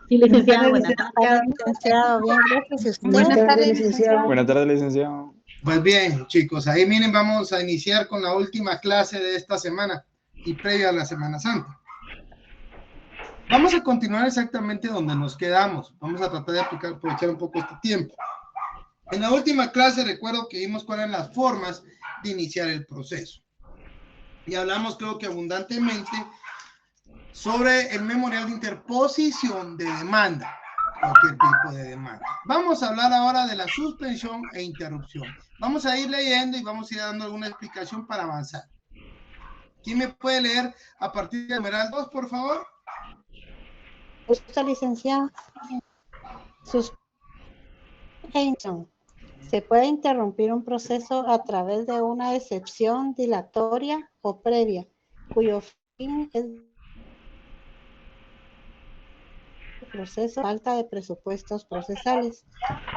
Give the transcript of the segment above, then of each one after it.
Sí, licenciada, buenas Buenas tardes. tardes, licenciado. Bien, gracias. ¿Y usted? Buenas tardes, licenciado. Buenas tardes, licenciado. Pues bien, chicos, ahí miren, vamos a iniciar con la última clase de esta semana y previa a la Semana Santa. Vamos a continuar exactamente donde nos quedamos. Vamos a tratar de aprovechar un poco este tiempo. En la última clase recuerdo que vimos cuáles eran las formas de iniciar el proceso. Y hablamos, creo que abundantemente, sobre el memorial de interposición de demanda. Cualquier tipo de demanda. Vamos a hablar ahora de la suspensión e interrupción. Vamos a ir leyendo y vamos a ir dando alguna explicación para avanzar. ¿Quién me puede leer a partir del numeral 2, por favor? ¿Usted, licenciado? Suspensión. Se puede interrumpir un proceso a través de una excepción dilatoria o previa, cuyo fin es proceso falta de presupuestos procesales.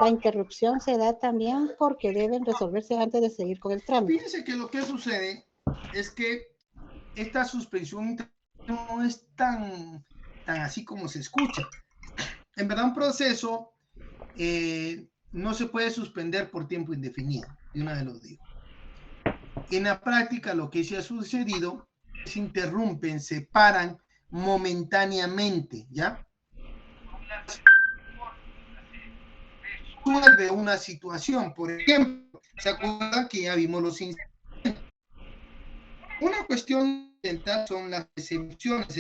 La interrupción se da también porque deben resolverse antes de seguir con el trámite. Fíjense que lo que sucede es que esta suspensión no es tan así como se escucha. En verdad, un proceso no se puede suspender por tiempo indefinido, de una vez lo digo. En la práctica, lo que se ha sucedido es interrumpen, se paran momentáneamente, ¿ya? De una situación, por ejemplo, ¿se acuerdan que ya vimos los incidentes? Una cuestión central son las excepciones,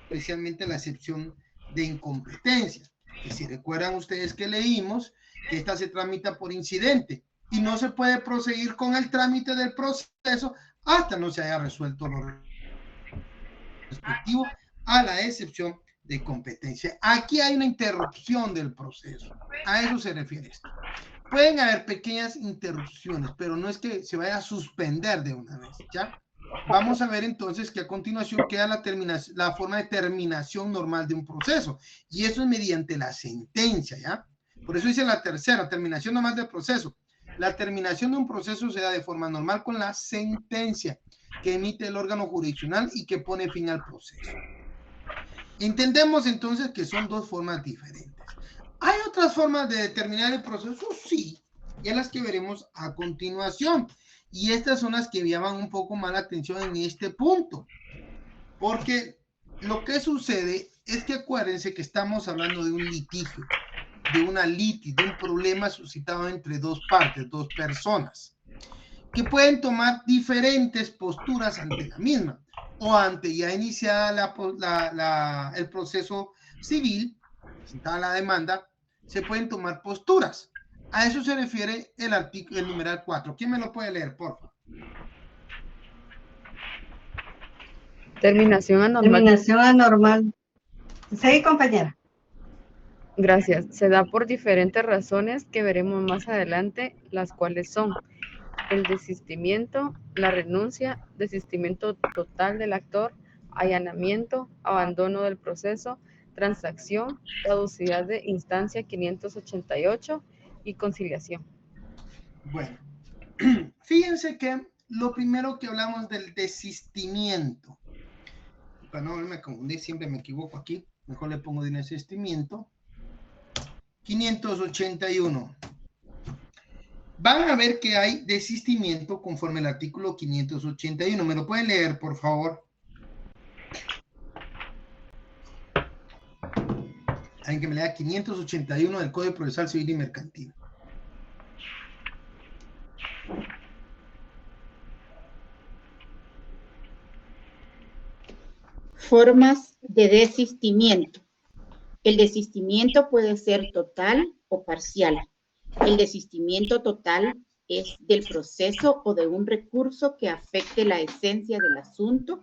especialmente la excepción de incompetencia. Que si recuerdan ustedes que leímos que esta se tramita por incidente y no se puede proseguir con el trámite del proceso hasta no se haya resuelto lo respectivo a la excepción de competencia. Aquí hay una interrupción del proceso. A eso se refiere esto. Pueden haber pequeñas interrupciones, pero no es que se vaya a suspender de una vez, ¿ya? Vamos a ver entonces que a continuación queda la forma de terminación normal de un proceso. Y eso es mediante la sentencia, ¿ya? Por eso dice la tercera, terminación normal del proceso. La terminación de un proceso se da de forma normal con la sentencia que emite el órgano jurisdiccional y que pone fin al proceso. Entendemos entonces que son dos formas diferentes. ¿Hay otras formas de determinar el proceso? Sí, y las que veremos a continuación. Y estas son las que llaman un poco más la atención en este punto. Porque lo que sucede es que acuérdense que estamos hablando de un litigio, de un problema suscitado entre dos partes, dos personas, que pueden tomar diferentes posturas ante la misma, o ante ya iniciada el proceso civil, presentada la demanda, se pueden tomar posturas. A eso se refiere el numeral 4. ¿Quién me lo puede leer, por favor? Terminación anormal. Terminación anormal. Sí, compañera. Gracias. Se da por diferentes razones que veremos más adelante, las cuales son el desistimiento, la renuncia, desistimiento total del actor, allanamiento, abandono del proceso, transacción, caducidad de instancia 588 y conciliación. Bueno, fíjense que lo primero que hablamos del desistimiento, para no me confundir, siempre me equivoco aquí, mejor le pongo de desistimiento, 581. Van a ver que hay desistimiento conforme al artículo 581. ¿Me lo pueden leer, por favor? Alguien que me lea 581 del Código Procesal Civil y Mercantil. Formas de desistimiento. El desistimiento puede ser total o parcial. El desistimiento total es del proceso o de un recurso que afecte la esencia del asunto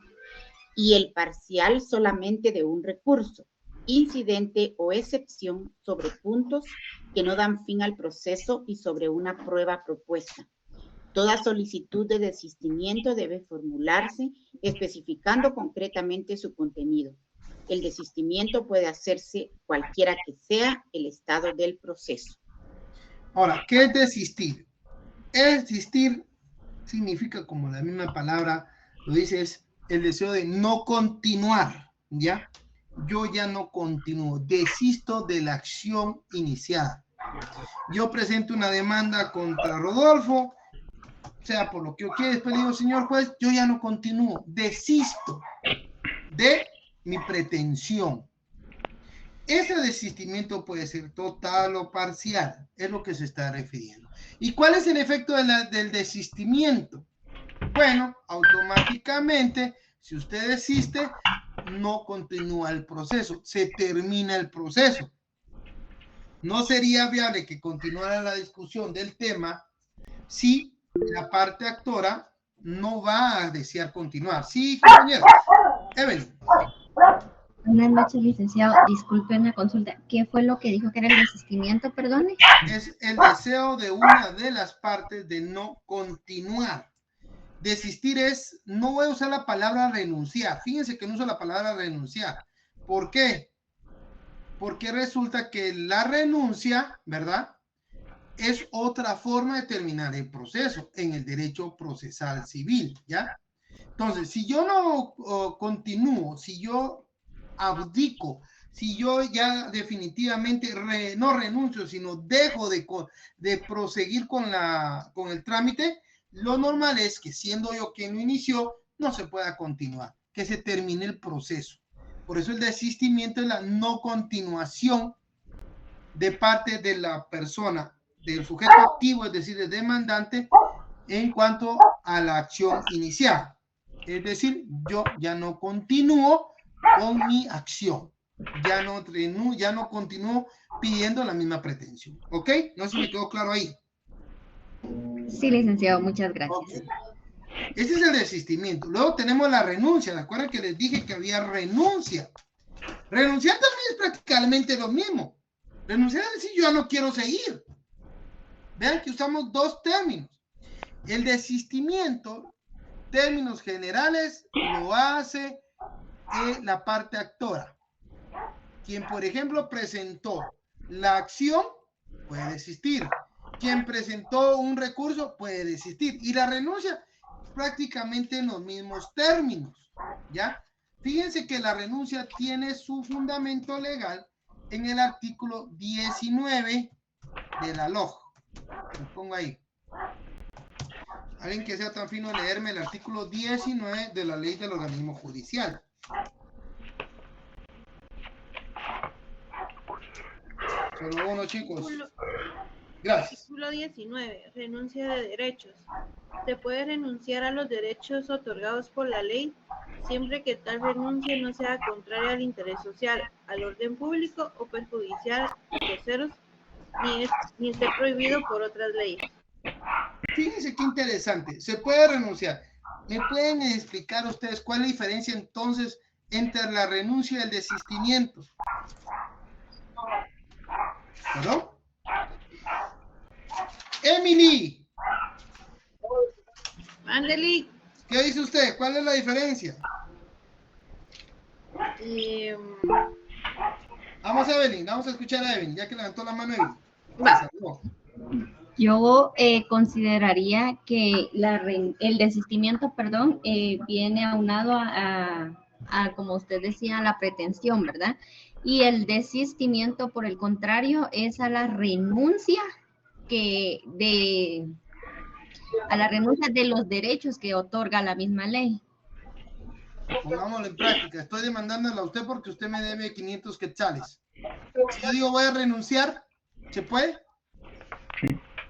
y el parcial solamente de un recurso, incidente o excepción sobre puntos que no dan fin al proceso y sobre una prueba propuesta. Toda solicitud de desistimiento debe formularse especificando concretamente su contenido. El desistimiento puede hacerse cualquiera que sea el estado del proceso. Ahora, ¿qué es desistir? Desistir significa, como la misma palabra lo dice, es el deseo de no continuar, ¿ya? yo ya no continúo, desisto de la acción iniciada. Yo presento una demanda contra Rodolfo, sea por lo que yo quiera, después le digo, señor juez, yo ya no continúo, desisto de mi pretensión. Ese desistimiento puede ser total o parcial, es lo que se está refiriendo. ¿Y cuál es el efecto del desistimiento? Bueno, automáticamente, si usted desiste, no continúa el proceso, se termina el proceso. No sería viable que continuara la discusión del tema si la parte actora no va a desear continuar. Sí, compañero. Evelyn. Buenas noches, licenciado. Disculpe una consulta. ¿Qué fue lo que dijo que era el desistimiento, perdone? Es el deseo de una de las partes de no continuar. Desistir es, no voy a usar la palabra renunciar. Fíjense que no uso la palabra renunciar. ¿Por qué? Porque resulta que la renuncia, ¿verdad?, es otra forma de terminar el proceso en el derecho procesal civil, ¿ya? Entonces, si yo no continúo, si yo abdico, si yo ya definitivamente no renuncio, sino dejo de proseguir con el trámite, lo normal es que siendo yo quien lo inició, no se pueda continuar, que se termine el proceso. Por eso el desistimiento es la no continuación de parte de la persona, del sujeto activo, es decir, el demandante, en cuanto a la acción inicial. Es decir, yo ya no continúo con mi acción. Ya no continúo pidiendo la misma pretensión. ¿Ok? No sé si me quedó claro ahí. Sí, licenciado, muchas gracias. Okay. Este es el desistimiento. Luego tenemos la renuncia. ¿Recuerdan que les dije que había renuncia? Renunciar también es prácticamente lo mismo. Renunciar es decir, yo ya no quiero seguir. Vean que usamos dos términos. El desistimiento, términos generales, lo hace la parte actora. Quien, por ejemplo, presentó la acción, puede desistir. Quien presentó un recurso, puede desistir. Y la renuncia, prácticamente en los mismos términos, ¿ya? Fíjense que la renuncia tiene su fundamento legal en el artículo 19 de la LOJ. Lo pongo ahí. Alguien que sea tan fino de leerme el artículo 19 de la ley del organismo judicial. Solo uno, chicos. Gracias. Artículo 19. Renuncia de derechos. Se puede renunciar a los derechos otorgados por la ley siempre que tal renuncia no sea contraria al interés social, al orden público o perjudicial a terceros, ni esté prohibido por otras leyes. Fíjense qué interesante. Se puede renunciar. ¿Me pueden explicar ustedes cuál es la diferencia entonces entre la renuncia y el desistimiento? ¿Perdón? Emily. Ándele. ¿Qué dice usted? ¿Cuál es la diferencia? Vamos a Evelyn, vamos a escuchar a Evelyn, ya que levantó la mano Evelyn. Yo consideraría que el desistimiento, viene aunado a, como usted decía, a la pretensión, ¿verdad? Y el desistimiento, por el contrario, es a la renuncia de los derechos que otorga la misma ley. Pongámoslo en práctica. Estoy demandándola a usted porque usted me debe 500 quetzales. Si yo digo voy a renunciar, ¿se puede?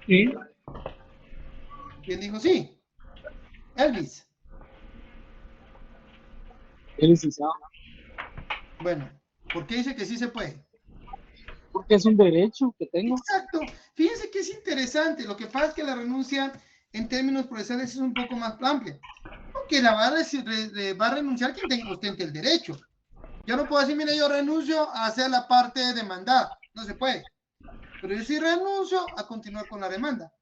Sí. ¿Quién dijo sí? Elvis. El licenciado. Bueno, ¿por qué dice que sí se puede? Porque es un derecho que tengo. Exacto. Fíjense que es interesante. Lo que pasa es que la renuncia en términos procesales es un poco más amplia. Porque la va a renunciar quien tenga ostente el derecho. Yo no puedo decir, mire, yo renuncio a hacer la parte demandada. No se puede. Pero yo sí renuncio a continuar con la demanda.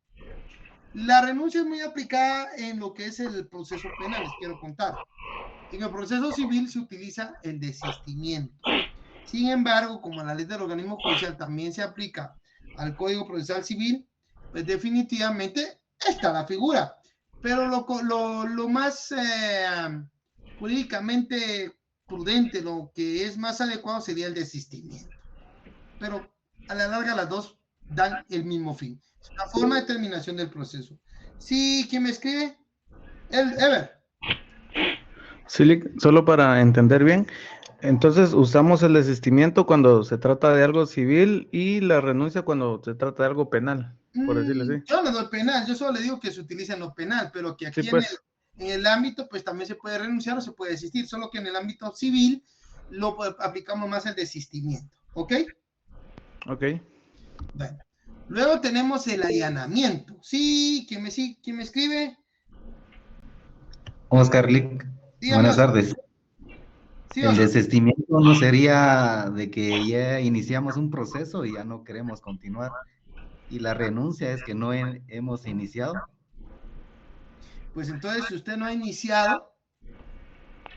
La renuncia es muy aplicada en lo que es el proceso penal, les quiero contar. En el proceso civil se utiliza el desistimiento. Sin embargo, como la ley del organismo judicial también se aplica al Código Procesal Civil, pues definitivamente está la figura. Pero lo más jurídicamente prudente, lo que es más adecuado sería el desistimiento. Pero a la larga las dos dan el mismo fin. Es una forma de terminación del proceso. Sí, ¿quién me escribe? Ever. Sí, solo para entender bien. Entonces usamos el desistimiento cuando se trata de algo civil y la renuncia cuando se trata de algo penal, por decirlo así. Yo no doy penal, yo solo le digo que se utiliza en lo penal, pero que aquí Sí, pues. en el ámbito pues también se puede renunciar o se puede desistir, solo que en el ámbito civil lo aplicamos más el desistimiento, ¿ok? Ok. Bueno. Luego tenemos el allanamiento. Sí, ¿quién me escribe? Oscar Lick, Dígame, buenas Oscar. tardes. Sí, El Oscar. desistimiento no sería de que ya iniciamos un proceso y ya no queremos continuar. Y la renuncia es que no hemos iniciado. Pues entonces, si usted no ha iniciado,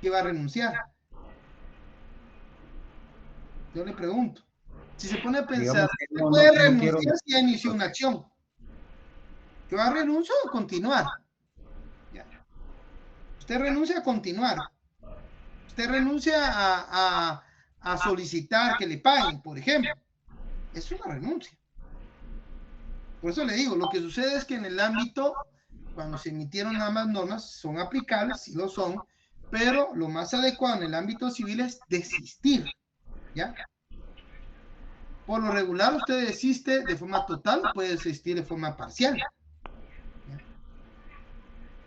¿qué va a renunciar? Yo le pregunto. Si se pone a pensar, Digamos que ¿usted no puede quiero- renunciar si ya inició una acción? ¿Que va a renunciar o continuar? Ya. Usted renuncia a continuar. Usted renuncia a solicitar que le paguen, por ejemplo. Es una renuncia. Por eso le digo, lo que sucede es que en el ámbito, cuando se emitieron ambas normas, son aplicables, sí lo son, pero lo más adecuado en el ámbito civil es desistir, ¿ya? Por lo regular, usted desiste de forma total o puede desistir de forma parcial. ¿Ya?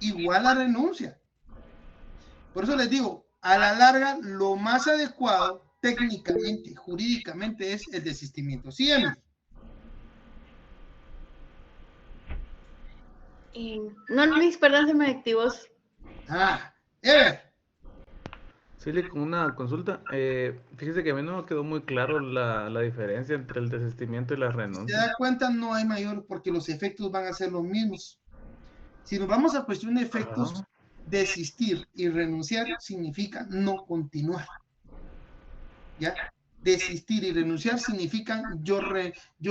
Igual la renuncia. Por eso les digo, a la larga, lo más adecuado técnicamente, jurídicamente, es el desistimiento. ¿Sí, Emily? No, Luis, perdón, se me activó. Ever. Sí, con una consulta. Fíjese que a mí no me quedó muy claro la diferencia entre el desistimiento y la Si se renuncia. da cuenta, no hay mayor, porque los efectos van a ser los mismos. Si nos vamos a cuestión de efectos, Ajá. desistir y renunciar significa no continuar. ¿Ya? Desistir y renunciar significan yo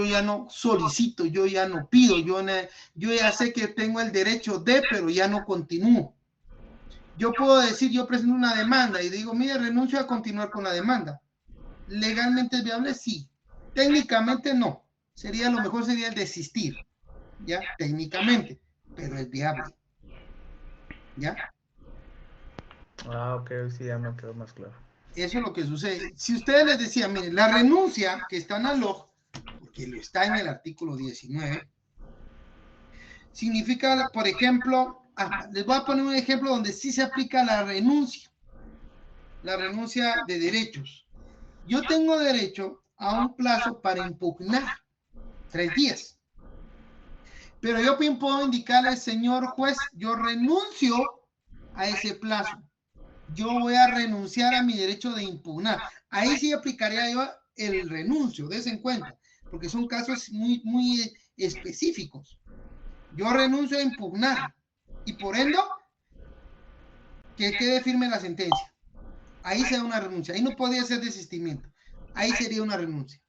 ya no solicito, yo ya no pido, yo ya sé que tengo el derecho de, pero ya no continúo. Yo puedo decir, yo presento una demanda y digo, mire, renuncio a continuar con la demanda. ¿Legalmente es viable? Sí. Técnicamente no. Lo mejor sería el desistir, ¿ya? Técnicamente, pero es viable. ¿Ya? Ok, sí, ya me quedó más claro. Eso es lo que sucede. Si ustedes les decían, miren, la renuncia que está en la LOG, porque lo está en el artículo 19, significa, por ejemplo, les voy a poner un ejemplo donde sí se aplica la renuncia de derechos. Yo tengo derecho a un plazo para impugnar, 3 días. Pero yo puedo indicarle al señor juez, yo renuncio a ese plazo. Yo voy a renunciar a mi derecho de impugnar. Ahí sí aplicaría yo el renuncio, des en cuenta, porque son casos muy, muy específicos. Yo renuncio a impugnar y por ende que quede firme la sentencia. Ahí sería una renuncia. Ahí no podría ser desistimiento. Ahí sería una renuncia.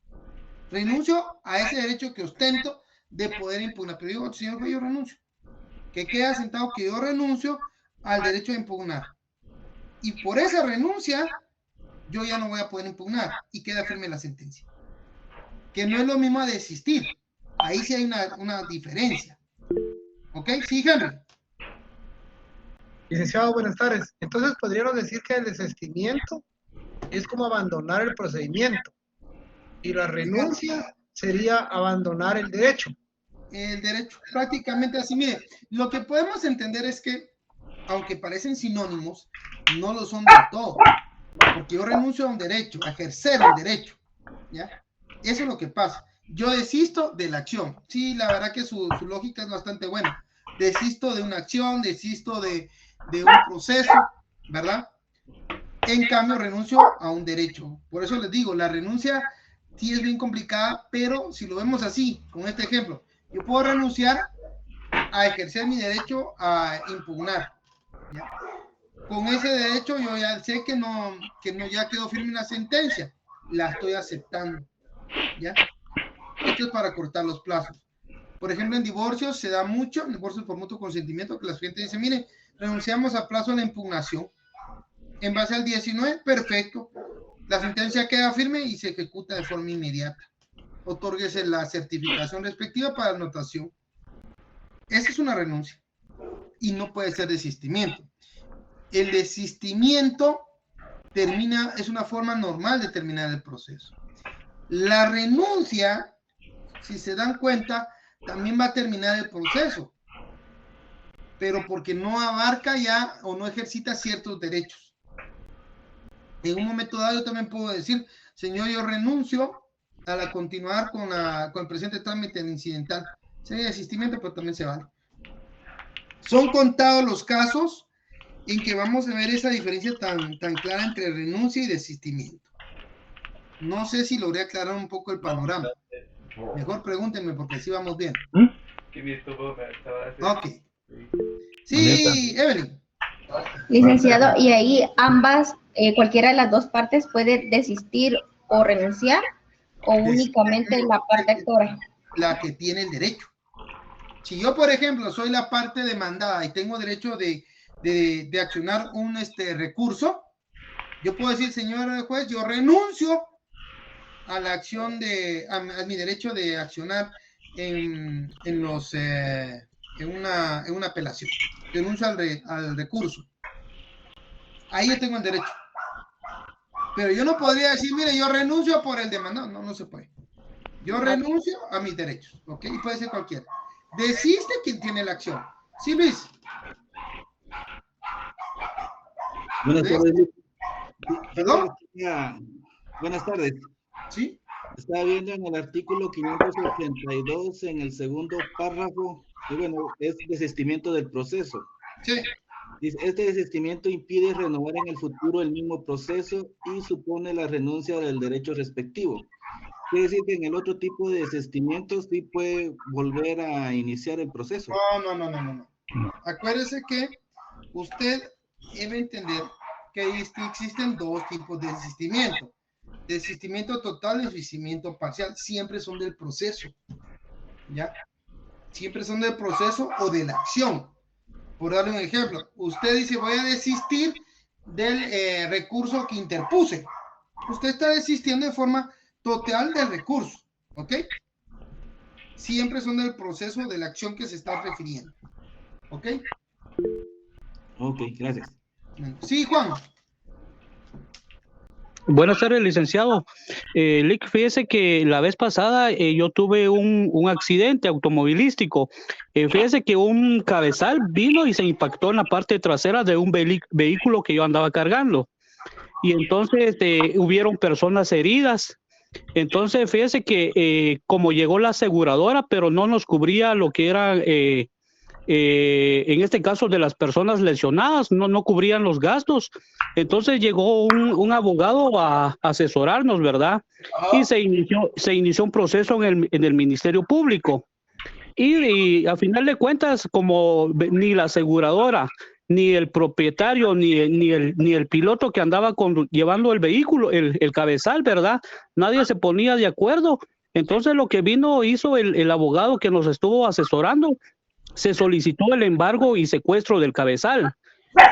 Renuncio a ese derecho que ostento de poder impugnar. Pero digo, señor juez, yo renuncio. Que quede asentado que yo renuncio al derecho de impugnar. Y por esa renuncia, yo ya no voy a poder impugnar y queda firme la sentencia. Que no es lo mismo a desistir. Ahí sí hay una diferencia. ¿Ok? Sí, Henry. Licenciado, buenas tardes. Entonces, podríamos decir que el desistimiento es como abandonar el procedimiento y la renuncia sería abandonar el derecho. El derecho, prácticamente así. Mire, lo que podemos entender es que, aunque parecen sinónimos, no lo son del todo. Porque yo renuncio a un derecho, a ejercer un derecho. ¿Ya? Eso es lo que pasa. Yo desisto de la acción. Sí, la verdad que su lógica es bastante buena. Desisto de una acción, desisto de un proceso, ¿verdad? En cambio, renuncio a un derecho. Por eso les digo, la renuncia sí es bien complicada, pero si lo vemos así, con este ejemplo, yo puedo renunciar a ejercer mi derecho a impugnar. ¿Ya? Con ese derecho yo ya sé que no ya quedó firme la sentencia, la estoy aceptando. ¿Ya? Esto es para cortar los plazos. Por ejemplo, en divorcios se da mucho, en divorcios por mutuo consentimiento, que las clientes dicen, mire, renunciamos a plazo de la impugnación. En base al 19, perfecto. La sentencia queda firme y se ejecuta de forma inmediata. Otórguese la certificación respectiva para anotación. Esa es una renuncia y no puede ser desistimiento. El desistimiento es una forma normal de terminar el proceso. La renuncia, si se dan cuenta, también va a terminar el proceso, pero porque no abarca ya o no ejercita ciertos derechos. En un momento dado yo también puedo decir, señor, yo renuncio a continuar con el presente trámite incidental. Sería desistimiento, pero también se vale. Son contados los casos en que vamos a ver esa diferencia tan clara entre renuncia y desistimiento. No sé si logré aclarar un poco el panorama. Mejor pregúntenme porque así vamos bien. Ok. Sí, Evelyn. Licenciado, y ahí ambas, cualquiera de las dos partes puede desistir o renunciar, o únicamente la parte actora. La que tiene el derecho. Si yo, por ejemplo, soy la parte demandada y tengo derecho de accionar un recurso, yo puedo decir, señor juez, yo renuncio a la acción a mi derecho de accionar en una apelación. Renuncio al recurso. Ahí yo tengo el derecho. Pero yo no podría decir, mire, yo renuncio por el demandado. No se puede. Yo renuncio a mis derechos, ¿ok? Y puede ser cualquiera. Desiste quien tiene la acción. ¿Sí, Luis? Buenas tardes. ¿Perdón? Buenas tardes. ¿Sí? Estaba viendo en el artículo 582, en el segundo párrafo, y bueno, es desistimiento del proceso. Sí. Dice, este desistimiento impide renovar en el futuro el mismo proceso y supone la renuncia del derecho respectivo. Quiere decir que en el otro tipo de desistimiento sí puede volver a iniciar el proceso. No. Acuérdese que usted debe entender que existen dos tipos de desistimiento. Desistimiento total y desistimiento parcial. Siempre son del proceso. ¿Ya? Siempre son del proceso o de la acción. Por darle un ejemplo, usted dice, voy a desistir del recurso que interpuse. Usted está desistiendo de forma total del recurso, ¿ok? Siempre son del proceso de la acción que se está refiriendo, ¿ok? Ok, gracias. Sí, Juan. Buenas tardes, licenciado. Lick, fíjese que la vez pasada yo tuve un accidente automovilístico. Fíjese que un cabezal vino y se impactó en la parte trasera de un vehículo que yo andaba cargando. Y entonces hubieron personas heridas. Entonces, fíjese que como llegó la aseguradora, pero no nos cubría lo que era, en este caso de las personas lesionadas, no cubrían los gastos. Entonces llegó un abogado a asesorarnos, ¿verdad? Y se inició un proceso en el Ministerio Público. Y a final de cuentas, como ni la aseguradora, ni el propietario, ni el piloto que andaba llevando el vehículo, el cabezal, ¿verdad? Nadie se ponía de acuerdo. Entonces lo que hizo el abogado que nos estuvo asesorando, se solicitó el embargo y secuestro del cabezal.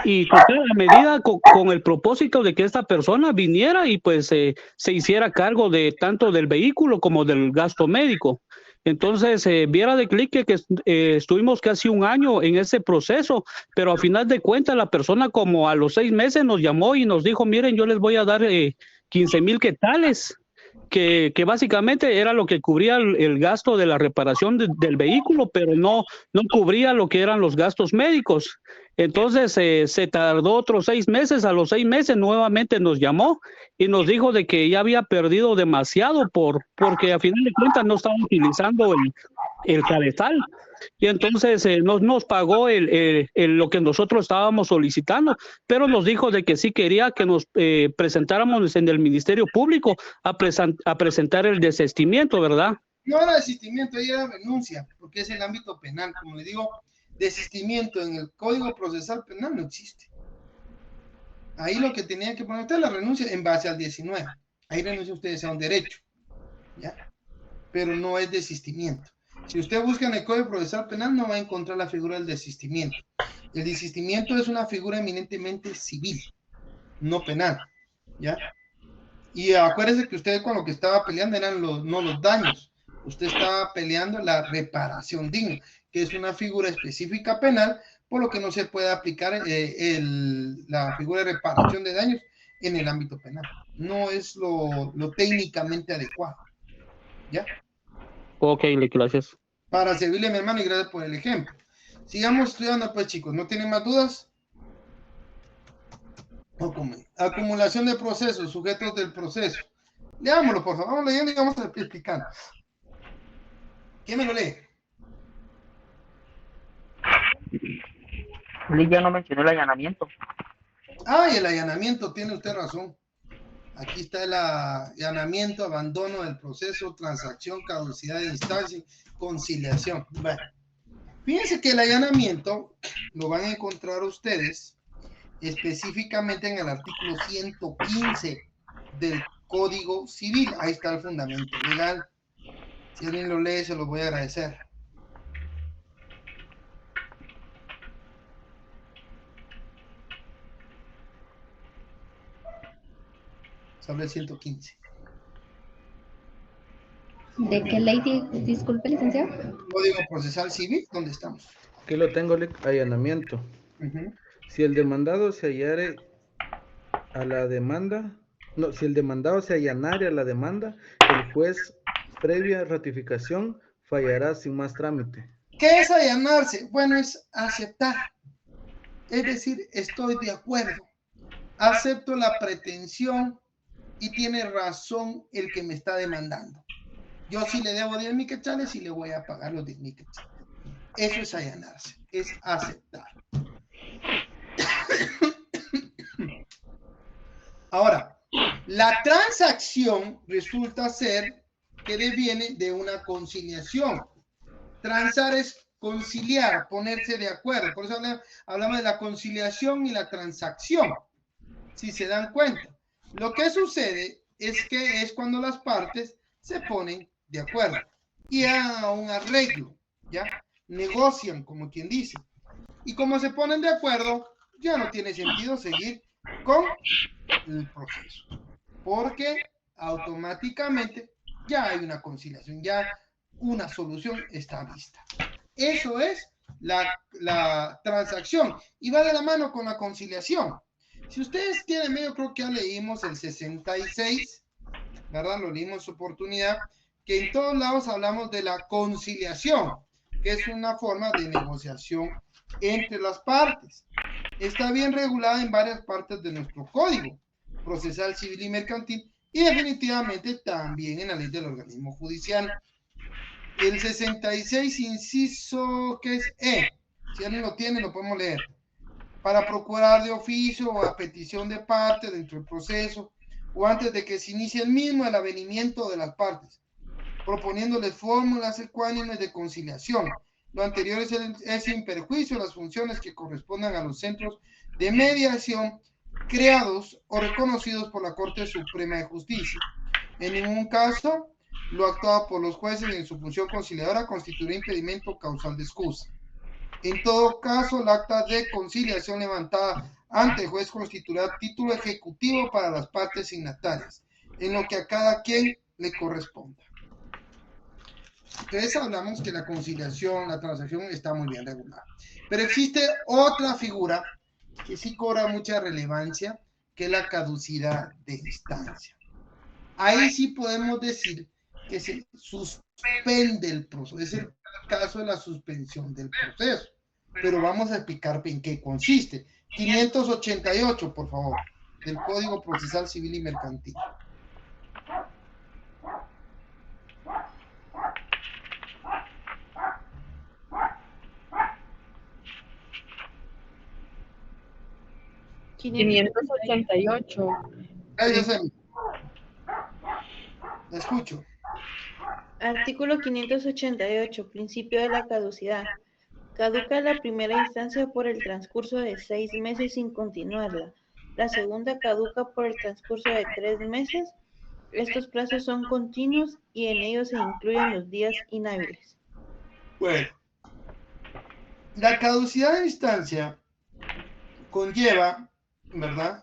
Y a medida con el propósito de que esta persona viniera y pues se hiciera cargo de tanto del vehículo como del gasto médico. Entonces, viera de clic que estuvimos casi un año en ese proceso, pero a final de cuentas la persona como a los 6 meses nos llamó y nos dijo, miren, yo les voy a dar 15,000 quetzales, que básicamente era lo que cubría el gasto de la reparación del vehículo, pero no cubría lo que eran los gastos médicos. Entonces se tardó otros 6 meses, a los 6 meses nuevamente nos llamó y nos dijo de que ya había perdido demasiado porque a final de cuentas no estaba utilizando el cabezal. Y entonces nos pagó lo que nosotros estábamos solicitando, pero nos dijo de que sí quería que nos presentáramos en el Ministerio Público a presentar el desistimiento, ¿verdad? No era desistimiento, ahí era renuncia, porque es el ámbito penal. Como le digo, desistimiento en el Código Procesal Penal no existe. Ahí lo que tenía que poner usted es la renuncia en base al 19. Ahí renuncia usted a un derecho, ¿ya? Pero no es desistimiento. Si usted busca en el Código Procesal Penal no va a encontrar la figura del desistimiento. El desistimiento es una figura eminentemente civil. no penal, ¿ya? Y acuérdese que usted con lo que estaba peleando eran no los daños, usted estaba peleando la reparación digna, que es una figura específica penal, por lo que no se puede aplicar la figura de reparación de daños en el ámbito penal. No es lo técnicamente adecuado, ¿ya? Ok, gracias. Para servirle, mi hermano, y gracias por el ejemplo. Sigamos estudiando, pues, chicos. ¿No tienen más dudas? Acumulación de procesos, sujetos del proceso. Leámoslo, por favor. Vamos leyendo y vamos explicando. ¿Quién me lo lee? Ya no mencionó el allanamiento. Ah, y el allanamiento, tiene usted razón. Aquí está el allanamiento, abandono del proceso, transacción, caducidad de instancia, conciliación. Bueno, fíjense que el allanamiento lo van a encontrar ustedes específicamente en el artículo 115 del Código Civil. Ahí está el fundamento legal. Si alguien lo lee, se lo voy a agradecer. Sobre el 115. ¿De qué ley? Disculpe, licenciado. Código Procesal Civil, ¿dónde estamos? Aquí lo tengo, allanamiento. Si el demandado se hallare a la demanda, no, si el demandado se allanare a la demanda, el juez, previa ratificación, fallará sin más trámite. ¿Qué es allanarse? Bueno, es aceptar. Es decir, estoy de acuerdo. Acepto la pretensión y tiene razón el que me está demandando. Yo sí le debo 10,000 quetzales y le voy a pagar los 10,000 quetzales. Eso es allanarse, es aceptar. Ahora, la transacción resulta ser que deviene de una conciliación. Transar es conciliar, ponerse de acuerdo. Por eso hablamos de la conciliación y la transacción. Si se dan cuenta. Lo que sucede es que es cuando las partes se ponen de acuerdo y a un arreglo, ¿ya? Negocian, como quien dice. Y como se ponen de acuerdo, ya no tiene sentido seguir con el proceso, porque automáticamente ya hay una conciliación, ya una solución está lista. Eso es la transacción y va de la mano con la conciliación. Si ustedes tienen medio, creo que ya leímos el 66, ¿verdad? Lo leímos en su oportunidad, que en todos lados hablamos de la conciliación, que es una forma de negociación entre las partes. Está bien regulada en varias partes de nuestro código procesal, civil y mercantil, y definitivamente también en la ley del organismo judicial. El 66, inciso, que es E. Si alguien lo tiene, lo podemos leer. Para procurar de oficio o a petición de parte dentro del proceso o antes de que se inicie el mismo el avenimiento de las partes, proponiéndoles fórmulas ecuánimes de conciliación. Lo anterior es sin perjuicio de las funciones que correspondan a los centros de mediación creados o reconocidos por la Corte Suprema de Justicia. En ningún caso, lo actuado por los jueces en su función conciliadora constituirá impedimento causal de excusa. En todo caso, el acta de conciliación levantada ante el juez constituirá título ejecutivo para las partes signatarias, en lo que a cada quien le corresponda. Entonces hablamos que la conciliación, la transacción está muy bien regulada. Pero existe otra figura que sí cobra mucha relevancia, que es la caducidad de instancia. Ahí sí podemos decir que se suspende el proceso. Es el caso de la suspensión del proceso. Pero vamos a explicar en qué consiste. 588, por favor, del Código Procesal Civil y Mercantil. Gracias, Emi. La escucho. Artículo 588, principio de la caducidad. Caduca la primera instancia por el transcurso de 6 meses sin continuarla. La segunda caduca por el transcurso de 3 meses. Estos plazos son continuos y en ellos se incluyen los días inhábiles. Bueno, la caducidad de instancia conlleva, ¿verdad?,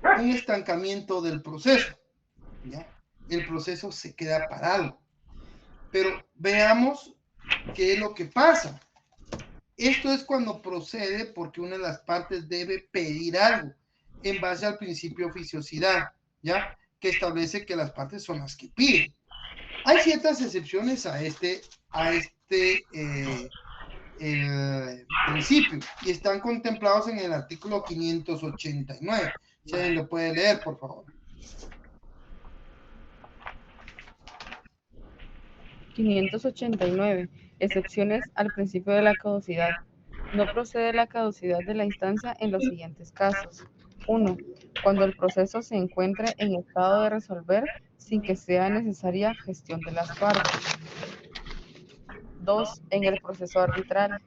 un estancamiento del proceso, ¿ya? El proceso se queda parado. Pero veamos qué es lo que pasa. Esto es cuando procede porque una de las partes debe pedir algo en base al principio de oficiosidad, ¿ya? Que establece que las partes son las que piden. Hay ciertas excepciones a este principio y están contemplados en el artículo 589. Si alguien lo puede leer, por favor. 589. Excepciones al principio de la caducidad. No procede la caducidad de la instancia en los siguientes casos. 1. Cuando el proceso se encuentre en estado de resolver sin que sea necesaria gestión de las partes. 2. En el proceso arbitral.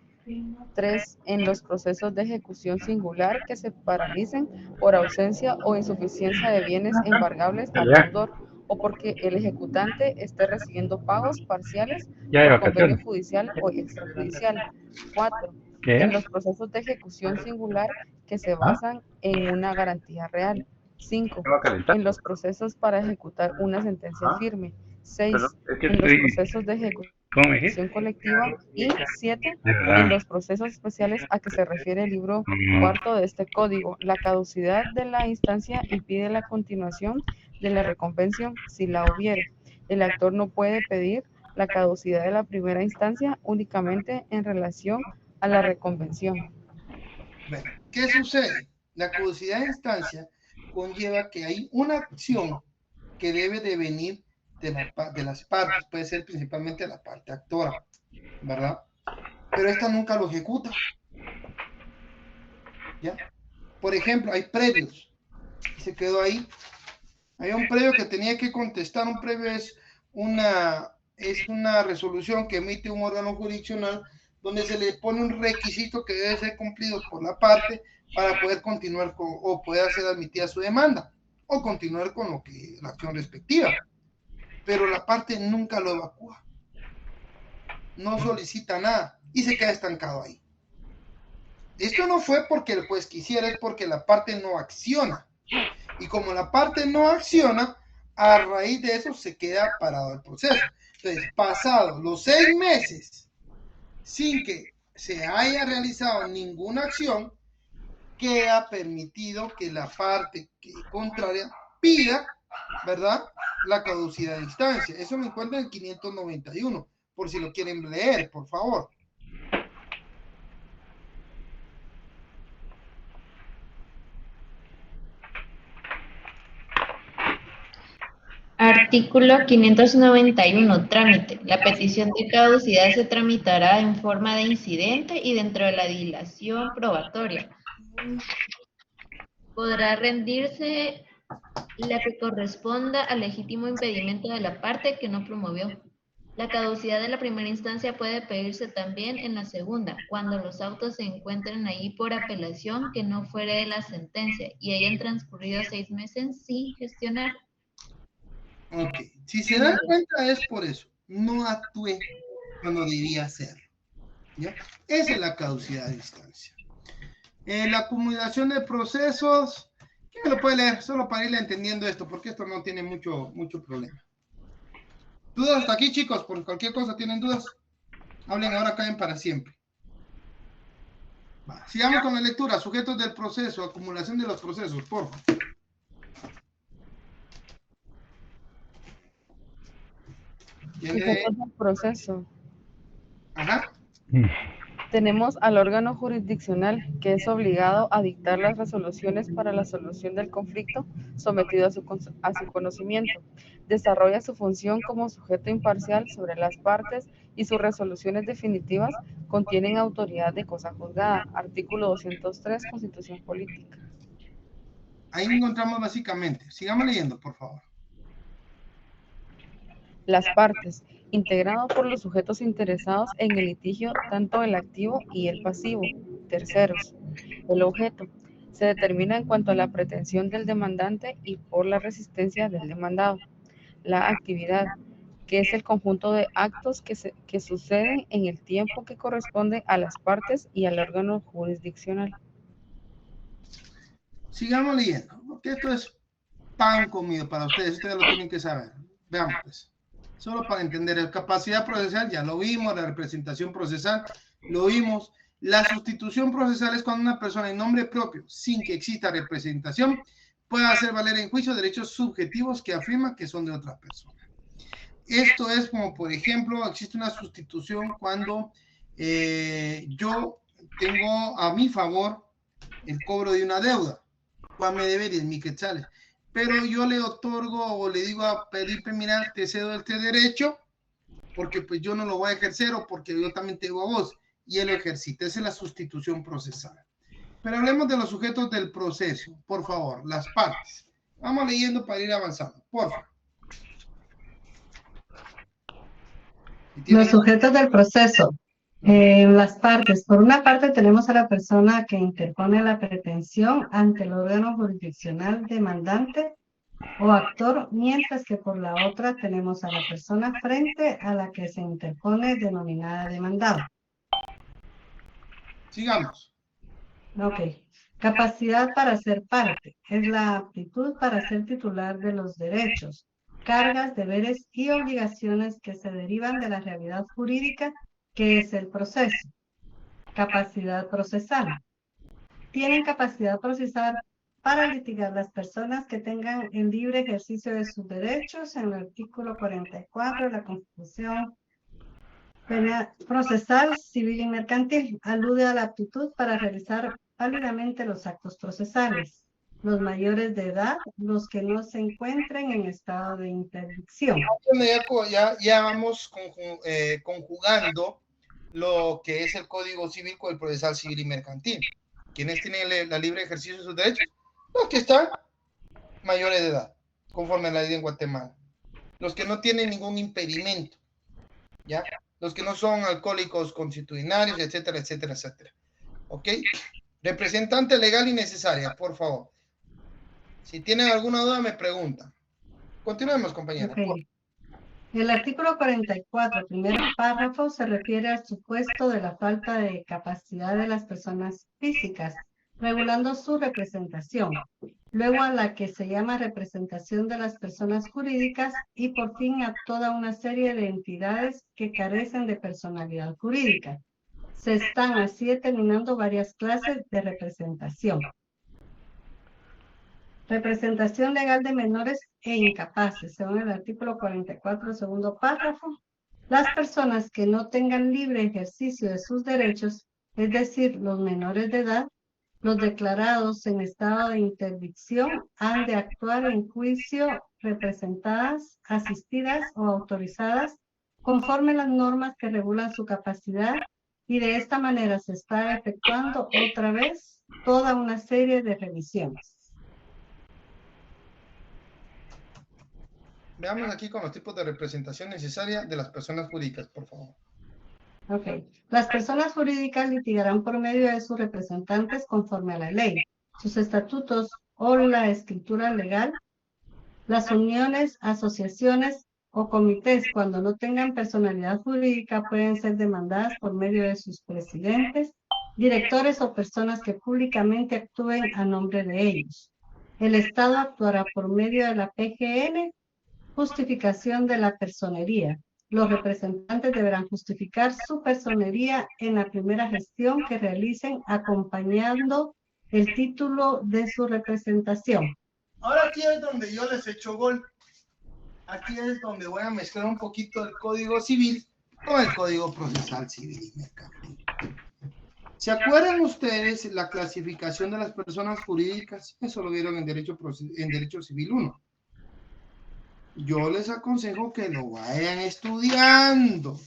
3. En los procesos de ejecución singular que se paralicen por ausencia o insuficiencia de bienes embargables al deudor o porque el ejecutante esté recibiendo pagos parciales por convenio judicial o extrajudicial. 4. En los procesos de ejecución singular que se basan en una garantía real. 5. En los procesos para ejecutar una sentencia firme. 6. En los procesos de ejecución colectiva. Y 7. En los procesos especiales a que se refiere el libro cuarto de este código. La caducidad de la instancia impide la continuación de la recompensa si la hubiere. El actor no puede pedir la caducidad de la primera instancia únicamente en relación a la reconvención. Bueno, ¿qué sucede? La caducidad de instancia conlleva que hay una acción que debe de venir de las partes, puede ser principalmente la parte actora, ¿verdad? Pero esta nunca lo ejecuta. ¿Ya? Por ejemplo, hay previos, y se quedó ahí. Hay un previo que tenía que contestar. Un previo es una resolución que emite un órgano jurisdiccional donde se le pone un requisito que debe ser cumplido por la parte para poder continuar o poder ser admitida su demanda o continuar con la acción respectiva. Pero la parte nunca lo evacúa, no solicita nada y se queda estancado ahí. Esto no fue porque el juez quisiera, es porque la parte no acciona. Y como la parte no acciona, a raíz de eso se queda parado el proceso. Entonces, pasados los 6 meses, sin que se haya realizado ninguna acción, queda permitido que la parte contraria pida, ¿verdad?, la caducidad de instancia. Eso me encuentra en el 591, por si lo quieren leer, por favor. Artículo 591, trámite. La petición de caducidad se tramitará en forma de incidente y dentro de la dilación probatoria. Podrá rendirse la que corresponda al legítimo impedimento de la parte que no promovió. La caducidad de la primera instancia puede pedirse también en la segunda, cuando los autos se encuentren ahí por apelación que no fuere de la sentencia y hayan transcurrido 6 meses sin gestionar. Ok, si se dan cuenta es por eso, no actué cuando debía hacerlo, ¿ya? Esa es la caducidad de instancia. La acumulación de procesos, ¿quién me lo puede leer? Solo para ir entendiendo esto, porque esto no tiene mucho problema. ¿Dudas hasta aquí, chicos? Por cualquier cosa, ¿tienen dudas? Hablen ahora, caen para siempre. Va, sigamos con la lectura. Sujetos del proceso, acumulación de los procesos, por favor. Sujetos del proceso. Ajá. Tenemos al órgano jurisdiccional, que es obligado a dictar las resoluciones para la solución del conflicto sometido a su conocimiento. Desarrolla su función como sujeto imparcial sobre las partes y sus resoluciones definitivas contienen autoridad de cosa juzgada. Artículo 203, Constitución Política. Ahí encontramos básicamente. Sigamos leyendo, por favor. Las partes, integrado por los sujetos interesados en el litigio, tanto el activo y el pasivo. Terceros, el objeto se determina en cuanto a la pretensión del demandante y por la resistencia del demandado. La actividad, que es el conjunto de actos que suceden en el tiempo que corresponde a las partes y al órgano jurisdiccional. Sigamos leyendo. porque esto es pan comido para ustedes lo tienen que saber. Veamos pues, solo para entender, la capacidad procesal ya lo vimos, la representación procesal lo vimos, la sustitución procesal es cuando una persona en nombre propio, sin que exista representación, puede hacer valer en juicio derechos subjetivos que afirma que son de otra persona. Esto es como, por ejemplo, existe una sustitución cuando yo tengo a mi favor el cobro de una deuda. Juan me debe 10,000 quetzales. Pero yo le otorgo o le digo a Felipe, mira, te cedo este derecho porque pues yo no lo voy a ejercer o porque yo también te digo a vos y él lo ejercita. Esa es la sustitución procesal. Pero hablemos de los sujetos del proceso, por favor, las partes. Vamos leyendo para ir avanzando, por favor. Los sujetos del proceso. Las partes. Por una parte tenemos a la persona que interpone la pretensión ante el órgano jurisdiccional demandante o actor, mientras que por la otra tenemos a la persona frente a la que se interpone denominada demandado. Sigamos. Ok. Capacidad para ser parte. Es la aptitud para ser titular de los derechos, cargas, deberes y obligaciones que se derivan de la realidad jurídica que es el proceso. Capacidad procesal. Tienen capacidad procesal para litigar las personas que tengan el libre ejercicio de sus derechos en el artículo 44 de la Constitución Penal, Procesal, Civil y Mercantil. Alude a la aptitud para realizar válidamente los actos procesales. Los mayores de edad, los que no se encuentren en estado de interdicción. Ya vamos conjugando lo que es el Código Civil con el Procesal Civil y Mercantil. ¿Quiénes tienen la libre ejercicio de sus derechos? Los que están mayores de edad, conforme a la ley en Guatemala. Los que no tienen ningún impedimento, ¿ya? Los que no son alcohólicos constitucionarios, etcétera, etcétera, etcétera. ¿Ok? Representante legal y necesaria, por favor. Si tienen alguna duda, me preguntan. Continuemos, compañera. Okay. El artículo 44, primer párrafo, se refiere al supuesto de la falta de capacidad de las personas físicas, regulando su representación. Luego a la que se llama representación de las personas jurídicas y por fin a toda una serie de entidades que carecen de personalidad jurídica. Se están así determinando varias clases de representación. Representación legal de menores e incapaces, según el artículo 44, segundo párrafo. Las personas que no tengan libre ejercicio de sus derechos, es decir, los menores de edad, los declarados en estado de interdicción, han de actuar en juicio representadas, asistidas o autorizadas conforme las normas que regulan su capacidad y de esta manera se está efectuando otra vez toda una serie de revisiones. Veamos aquí con los tipos de representación necesaria de las personas jurídicas, por favor. Ok. Las personas jurídicas litigarán por medio de sus representantes conforme a la ley, sus estatutos o la escritura legal. Las uniones, asociaciones o comités, cuando no tengan personalidad jurídica, pueden ser demandadas por medio de sus presidentes, directores o personas que públicamente actúen a nombre de ellos. El Estado actuará por medio de la PGN, justificación de la personería. Los representantes deberán justificar su personería en la primera gestión que realicen acompañando el título de su representación. Ahora aquí es donde yo les echo gol. Aquí es donde voy a mezclar un poquito el Código Civil con el Código Procesal Civil y Mercantil. ¿Se acuerdan ustedes la clasificación de las personas jurídicas? Eso lo vieron en Derecho Civil 1. Yo les aconsejo que lo vayan estudiando.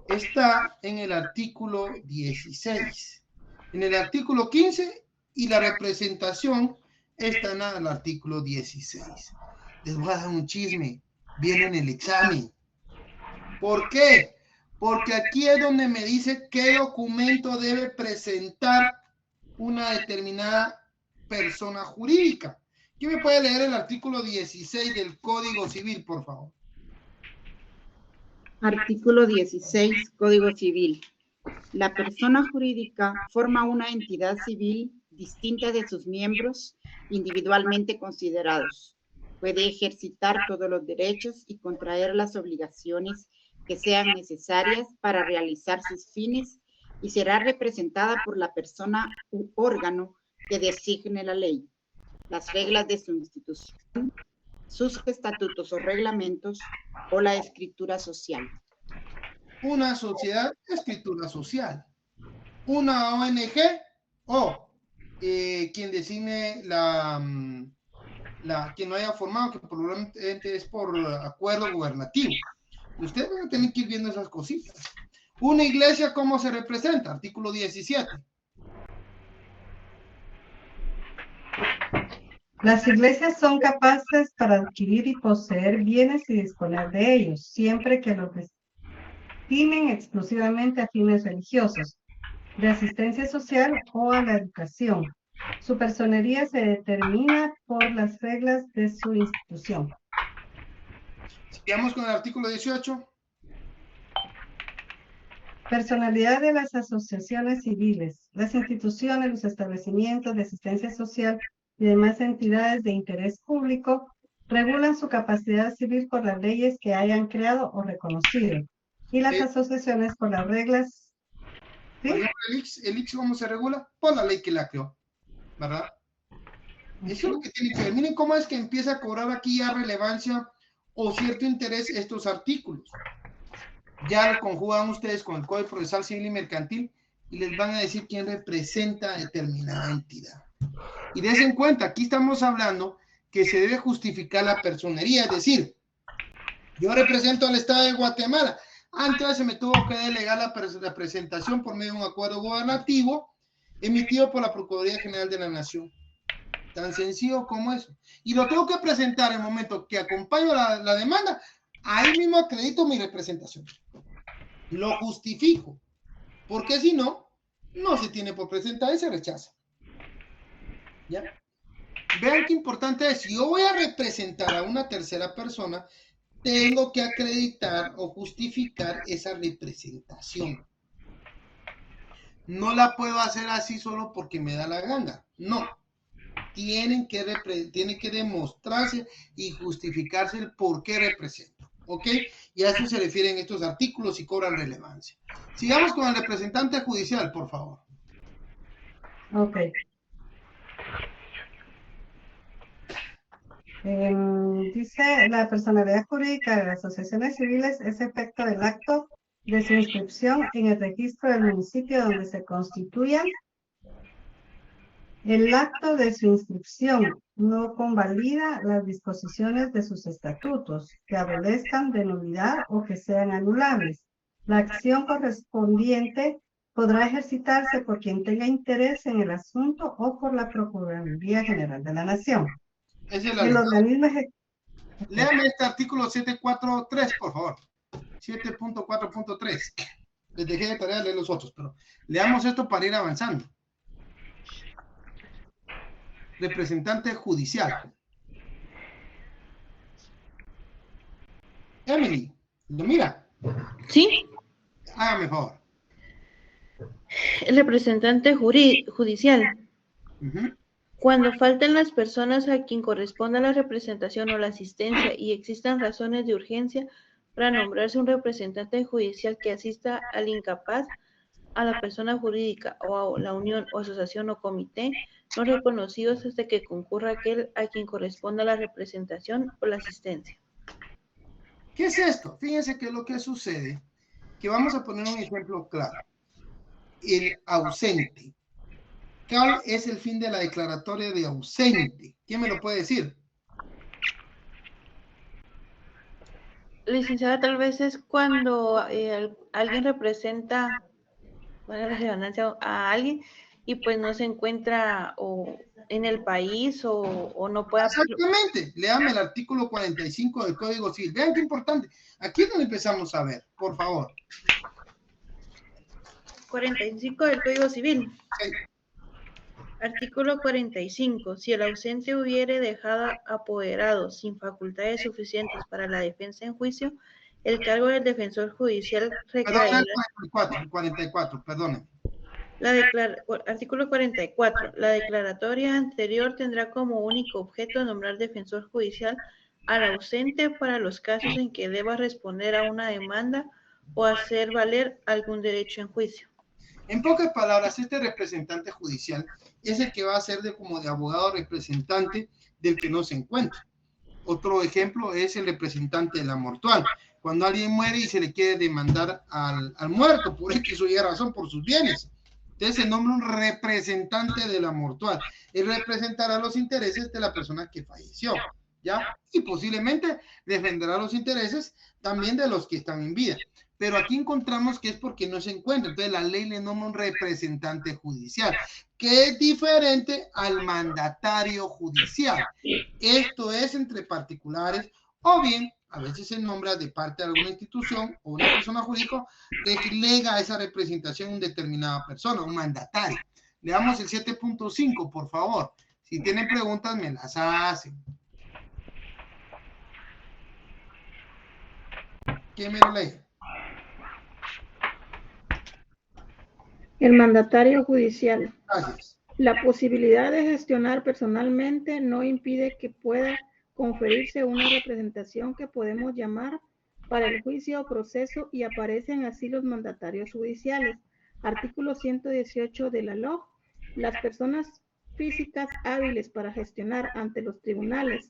Está en el artículo 16. En el artículo 15 y la representación está en el artículo 16. Les voy a dar un chisme. Viene en el examen. ¿Por qué? Porque aquí es donde me dice qué documento debe presentar una determinada persona jurídica. ¿Quién me puede leer el artículo 16 del Código Civil, por favor? Artículo 16, Código Civil. La persona jurídica forma una entidad civil distintas de sus miembros individualmente considerados. Puede ejercitar todos los derechos y contraer las obligaciones que sean necesarias para realizar sus fines y será representada por la persona u órgano que designe la ley, las reglas de su institución, sus estatutos o reglamentos o la escritura social. Una sociedad, escritura social. Una ONG o quien designe quien no haya formado, que probablemente es por acuerdo gubernativo. Ustedes van a tener que ir viendo esas cositas. Una iglesia, ¿cómo se representa? Artículo 17. Las iglesias son capaces para adquirir y poseer bienes y disponer de ellos, siempre que los destinen exclusivamente a fines religiosos, de asistencia social o a la educación. Su personería se determina por las reglas de su institución. Sigamos con el artículo 18. Personalidad de las asociaciones civiles, las instituciones, los establecimientos de asistencia social y demás entidades de interés público regulan su capacidad civil por las leyes que hayan creado o reconocido, y las asociaciones por las reglas. ¿Sí? Por ejemplo, el IX, ¿cómo se regula? Por la ley que la creó, ¿verdad? Eso es lo que tiene que ver. Miren cómo es que empieza a cobrar aquí ya relevancia o cierto interés estos artículos. Ya lo conjugan ustedes con el Código Procesal Civil y Mercantil y les van a decir quién representa a determinada entidad. Y dense en cuenta, aquí estamos hablando que se debe justificar la personería, es decir, yo represento al Estado de Guatemala. Antes se me tuvo que delegar la presentación por medio de un acuerdo gubernativo emitido por la Procuraduría General de la Nación. Tan sencillo como eso. Y lo tengo que presentar en el momento que acompaño la demanda. Ahí mismo acredito mi representación. Lo justifico. Porque si no, no se tiene por presentar y se rechaza. ¿Ya? Vean qué importante es. Si yo voy a representar a una tercera persona, tengo que acreditar o justificar esa representación. No la puedo hacer así solo porque me da la gana. No. Tiene que demostrarse y justificarse el por qué represento. ¿Ok? Y a eso se refieren estos artículos y cobran relevancia. Sigamos con el representante judicial, por favor. Ok. Dice, la personalidad jurídica de las asociaciones civiles es efecto del acto de su inscripción en el registro del municipio donde se constituyan. El acto de su inscripción no convalida las disposiciones de sus estatutos, que adolezcan de nulidad o que sean anulables. La acción correspondiente podrá ejercitarse por quien tenga interés en el asunto o por la Procuraduría General de la Nación. Esa es la El organismo Léame este artículo 743, por favor. 7.4.3. Les dejé de tarea leer los otros, pero leamos esto para ir avanzando. Representante judicial. Emily, ¿lo mira? Sí. Hágame favor. El representante judicial. Uh-huh. Cuando falten las personas a quien corresponda la representación o la asistencia y existan razones de urgencia para nombrarse un representante judicial que asista al incapaz, a la persona jurídica o a la unión o asociación o comité no reconocidos hasta que concurra aquel a quien corresponda la representación o la asistencia. ¿Qué es esto? Fíjense que lo que sucede, que vamos a poner un ejemplo claro. El ausente. ¿Cuál es el fin de la declaratoria de ausente? ¿Quién me lo puede decir? Licenciada, tal vez es cuando alguien representa, bueno, la redundancia, a alguien y pues no se encuentra o en el país o no puede... Exactamente. Léame el artículo 45 del Código Civil. Vean qué importante. Aquí es donde empezamos a ver, por favor. 45 del Código Civil. Sí. Artículo 45. Si el ausente hubiere dejado apoderado sin facultades suficientes para la defensa en juicio, el cargo del defensor judicial recaerá... Perdón, 44, perdónenme. Artículo 44. La declaratoria anterior tendrá como único objeto nombrar defensor judicial al ausente para los casos en que deba responder a una demanda o hacer valer algún derecho en juicio. En pocas palabras, este representante judicial es el que va a ser como de abogado representante del que no se encuentra. Otro ejemplo es el representante de la mortual. Cuando alguien muere y se le quiere demandar al muerto por X o Y razón por sus bienes. Entonces se nombra un representante de la mortual. Él representará los intereses de la persona que falleció, ¿ya? Y posiblemente defenderá los intereses también de los que están en vida. Pero aquí encontramos que es porque no se encuentra. Entonces la ley le nombra un representante judicial, que es diferente al mandatario judicial. Esto es entre particulares, o bien a veces se nombra de parte de alguna institución o una persona jurídica que lega esa representación a una determinada persona, un mandatario. Le damos el 7.5, por favor. Si tienen preguntas, me las hacen. ¿Quién me lo lee? El mandatario judicial. Gracias. La posibilidad de gestionar personalmente no impide que pueda conferirse una representación que podemos llamar para el juicio o proceso y aparecen así los mandatarios judiciales. Artículo 118 de la LOG. Las personas físicas hábiles para gestionar ante los tribunales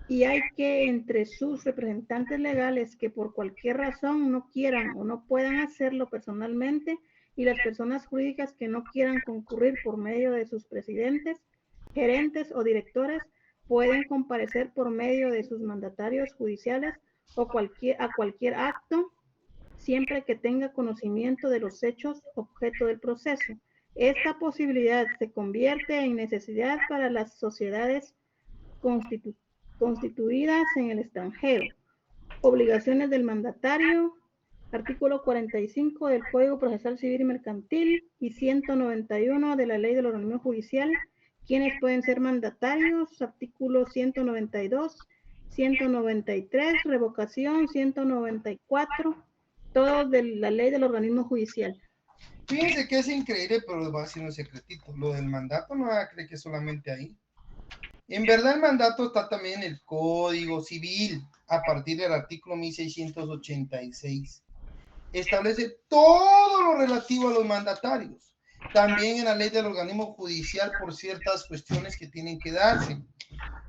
y hay que entre sus representantes legales que por cualquier razón no quieran o no puedan hacerlo personalmente y las personas jurídicas que no quieran concurrir por medio de sus presidentes, gerentes o directores pueden comparecer por medio de sus mandatarios judiciales o a cualquier acto, siempre que tenga conocimiento de los hechos objeto del proceso. Esta posibilidad se convierte en necesidad para las sociedades constituidas en el extranjero. Obligaciones del mandatario. Artículo 45 del Código Procesal Civil y Mercantil y 191 de la Ley del Organismo Judicial. ¿Quiénes pueden ser mandatarios? Artículo 192, 193, revocación, 194, todos de la Ley del Organismo Judicial. Fíjense que es increíble, pero les voy a decir un secretito. Lo del mandato no va a creer que solamente ahí. En verdad el mandato está también en el Código Civil, a partir del artículo 1686. Establece todo lo relativo a los mandatarios. También en la ley del organismo judicial por ciertas cuestiones que tienen que darse.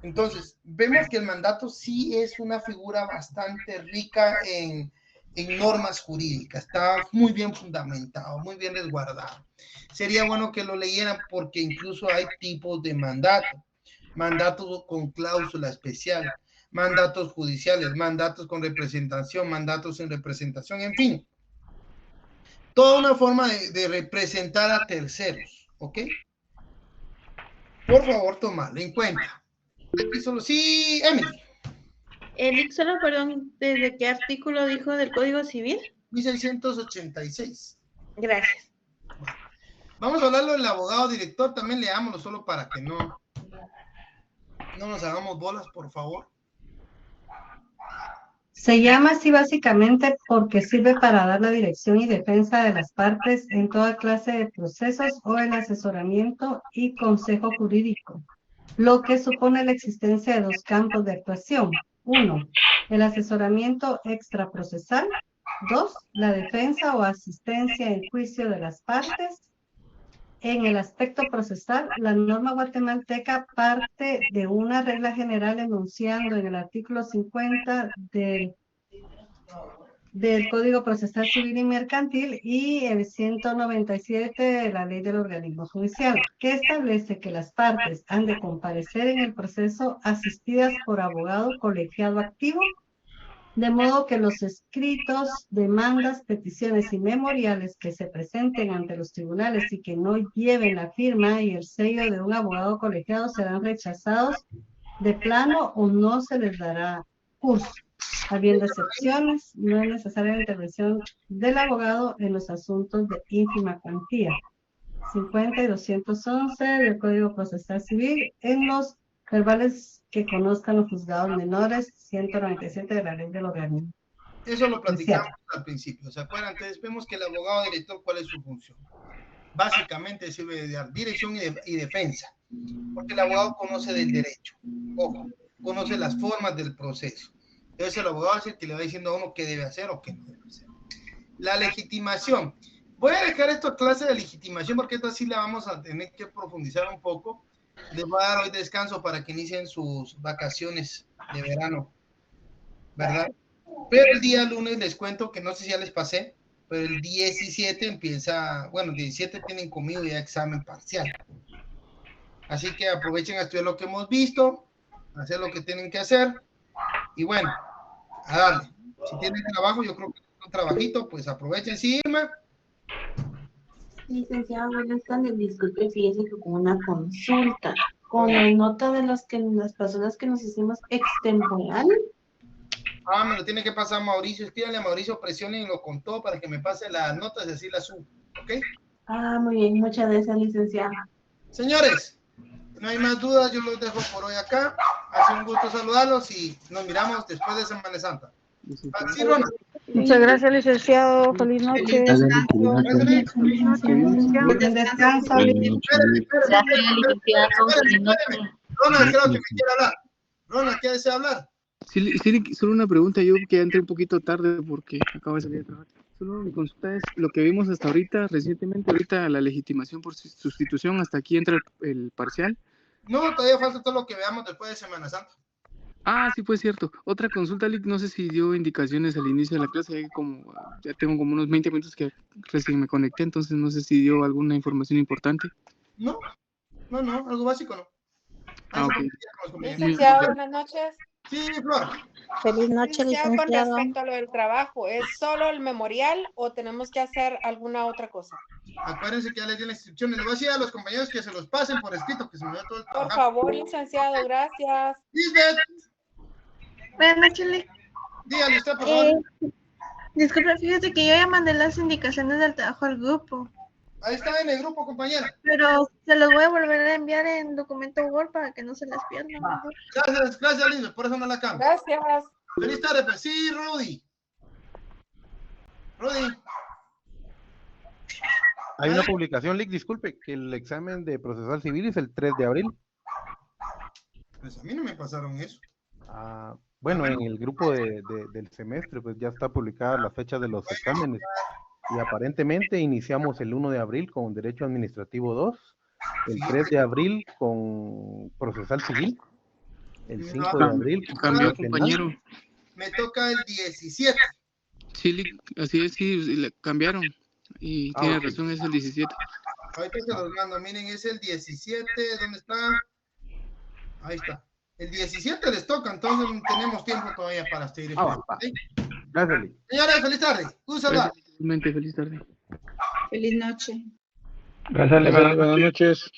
Entonces, vemos que el mandato sí es una figura bastante rica en normas jurídicas. Está muy bien fundamentado, muy bien resguardado. Sería bueno que lo leyeran porque incluso hay tipos de mandato. Mandatos con cláusula especial, mandatos judiciales, mandatos con representación, mandatos sin representación, en fin. Toda una forma de representar a terceros, ¿ok? Por favor, tomadlo en cuenta. Aquí solo, sí, Emily. Solo, perdón, ¿desde qué artículo dijo del Código Civil? 1686. Gracias. Vamos a hablarlo del abogado director, también leámoslo solo para que no nos hagamos bolas, por favor. Se llama así básicamente porque sirve para dar la dirección y defensa de las partes en toda clase de procesos o el asesoramiento y consejo jurídico, lo que supone la existencia de dos campos de actuación. 1. El asesoramiento extraprocesal. 2. La defensa o asistencia en juicio de las partes. En el aspecto procesal, la norma guatemalteca parte de una regla general enunciando en el artículo 50 del Código Procesal Civil y Mercantil y el 197 de la Ley del Organismo Judicial, que establece que las partes han de comparecer en el proceso asistidas por abogado colegiado activo, de modo que los escritos, demandas, peticiones y memoriales que se presenten ante los tribunales y que no lleven la firma y el sello de un abogado colegiado serán rechazados de plano o no se les dará curso. Habiendo excepciones, no es necesaria la intervención del abogado en los asuntos de ínfima cuantía. 50 y 211 del Código Procesal Civil en los verbales que conozcan los juzgados menores, 197 de la Ley del Organismo. Eso lo platicamos al principio, ¿se acuerdan? Entonces vemos que el abogado director, ¿cuál es su función? básicamente sirve de dar dirección y defensa, porque el abogado conoce del derecho, ojo, conoce las formas del proceso. Entonces el abogado es el que le va diciendo a uno qué debe hacer o qué no debe hacer. La legitimación. Voy a dejar esto clase de legitimación porque esta sí la vamos a tener que profundizar un poco. Les voy a dar hoy descanso para que inicien sus vacaciones de verano, ¿verdad? Pero el día lunes les cuento que no sé si ya les pasé, pero el 17 empieza, bueno, el 17 tienen conmigo ya examen parcial. Así que aprovechen a estudiar lo que hemos visto, hacer lo que tienen que hacer y bueno, a darle. Si tienen trabajo, yo creo que un trabajito, pues aprovechen, sí, Irma. Licenciado, buenas tardes. Disculpe, fíjese que con una consulta, con la nota de las personas que nos hicimos extemporáneo. Ah, me lo tiene que pasar Mauricio. Escríbanle a Mauricio, presionenlo con todo para que me pase las notas y así las subo, ¿ok? Ah, muy bien, muchas gracias, licenciado. Señores, no hay más dudas, yo los dejo por hoy acá. Ha sido un gusto saludarlos y nos miramos después de Semana Santa. Sí, Rona. Muchas gracias, licenciado. Feliz noche. Buen descanso. Rona, creo que me quiere hablar. Rona, ¿qué desea hablar? Sí, solo una pregunta, yo que entré un poquito tarde porque acabo de salir de trabajar. Solo mi consulta es lo que vimos hasta ahorita, recientemente, ahorita la legitimación por sustitución, hasta aquí entra el parcial. No, todavía falta todo lo que veamos después de Semana Santa. Ah, sí, pues cierto. Otra consulta, Lick, no sé si dio indicaciones al inicio de la clase, ya tengo como unos 20 minutos que recién me conecté, entonces no sé si dio alguna información importante. No, algo básico no. Ah, ok. Licenciado, buenas noches. Sí, Flor. Feliz noche, Licenciado, con licenciado. respecto a lo del trabajo, ¿es solo el memorial o tenemos que hacer alguna otra cosa? Acuérdense que ya les di las instrucciones. Les voy a decir a los compañeros que se los pasen por escrito, que se me dio todo el trabajo. Por favor, licenciado, gracias. Lisbeth. Buenas noches, Lick. Dígale usted, por favor. Disculpe, fíjate que yo ya mandé las indicaciones del trabajo al grupo. Ahí está en el grupo, compañera. Pero se los voy a volver a enviar en documento Word para que no se las pierdan. Mejor. Gracias, Lisbeth, por eso no la cambio. Gracias. Feliz tarde, pues. Sí, Rudy. Hay una publicación, Lick, disculpe, que el examen de procesal civil es el 3 de abril. Pues a mí no me pasaron eso. Ah, bueno, en el grupo del semestre, pues ya está publicada la fecha de los exámenes. Y aparentemente iniciamos el 1 de abril con Derecho Administrativo 2, el 3 de abril con Procesal Civil, el 5 de abril con Cambió, Penal. compañero. Me toca el 17. Sí, Lick, así es, sí, le cambiaron. Y tiene ok. razón, es el 17. Ahorita se los mando, miren, es el 17, ¿dónde está? Ahí está. El 17 les toca, entonces tenemos tiempo todavía para seguir. Gracias, Lick. Señores, feliz tarde. Feliz tarde. Feliz noche. Gracias, buenas noches.